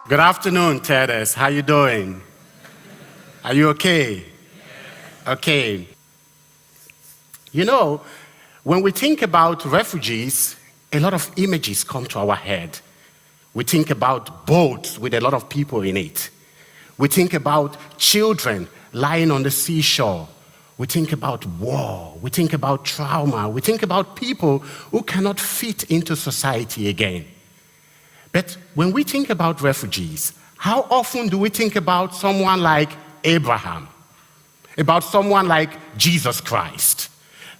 Good afternoon, TedX. How you doing? Are you okay? Okay. You know, when we think about refugees, a lot of images come to our head. We think about boats with a lot of people in it. We think about children lying on the seashore. We think about war. We think about trauma. We think about people who cannot fit into society again. But when we think about refugees, how often do we think about someone like Abraham, about someone like Jesus Christ,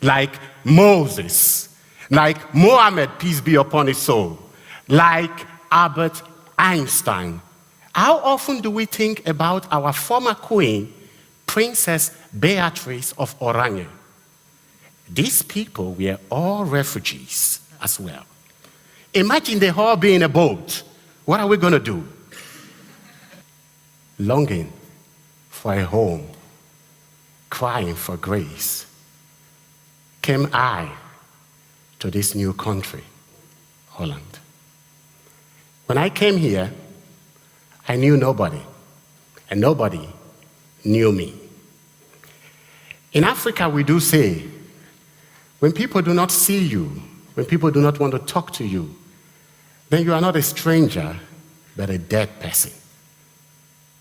like Moses, like Mohammed, peace be upon his soul, like Albert Einstein? How often do we think about our former queen, Princess Beatrice of Orange? These people were all refugees as well. Imagine they all be in a boat. What are we going to do? Longing for a home, crying for grace, came I to this new country, Holland. When I came here, I knew nobody, and nobody knew me. In Africa, we do say, when people do not see you, when people do not want to talk to you, then you are not a stranger, but a dead person.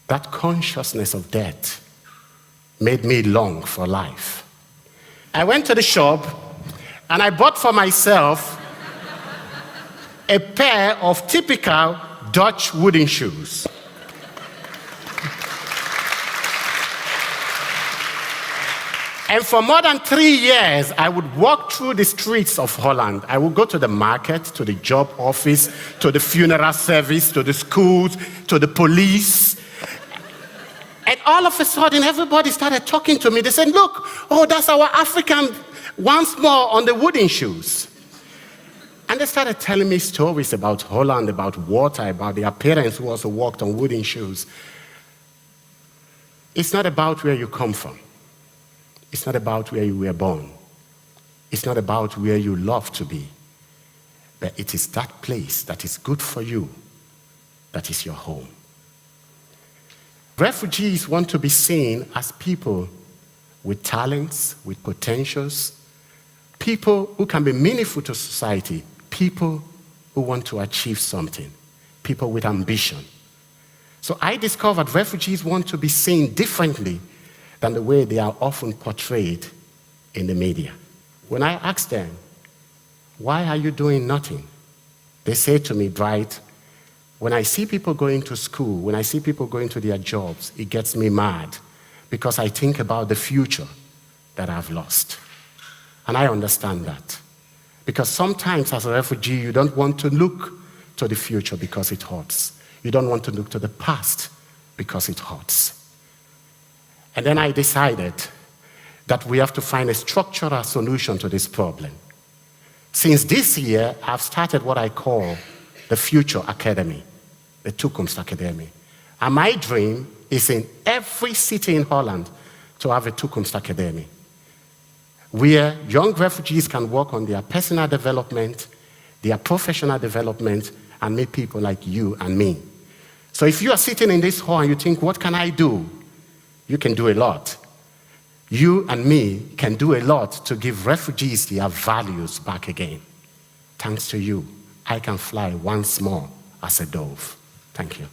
That consciousness of death made me long for life. I went to the shop and I bought for myself a pair of typical Dutch wooden shoes. And for more than 3 years, I would walk through the streets of Holland. I would go to the market, to the job office, to the funeral service, to the schools, to the police. And all of a sudden, everybody started talking to me. They said, look, oh, that's our African once more on the wooden shoes. And they started telling me stories about Holland, about water, about their parents who also walked on wooden shoes. It's not about where you come from. It's not about where you were born. It's not about where you love to be. But it is that place that is good for you that is your home. Refugees want to be seen as people with talents, with potentials, people who can be meaningful to society, people who want to achieve something, people with ambition. So I discovered refugees want to be seen differently than the way they are often portrayed in the media. When I ask them, why are you doing nothing? They say to me, Bright, when I see people going to school, when I see people going to their jobs, it gets me mad because I think about the future that I've lost. And I understand that. Because sometimes as a refugee, you don't want to look to the future because it hurts. You don't want to look to the past because it hurts. And then I decided that we have to find a structural solution to this problem. Since this year, I've started what I call the Future Academy, the Toekomst Academy. And my dream is in every city in Holland to have a Toekomst Academy, where young refugees can work on their personal development, their professional development, and meet people like you and me. So if you are sitting in this hall and you think, what can I do? You can do a lot. You and me can do a lot to give refugees their values back again. Thanks to you, I can fly once more as a dove. Thank you.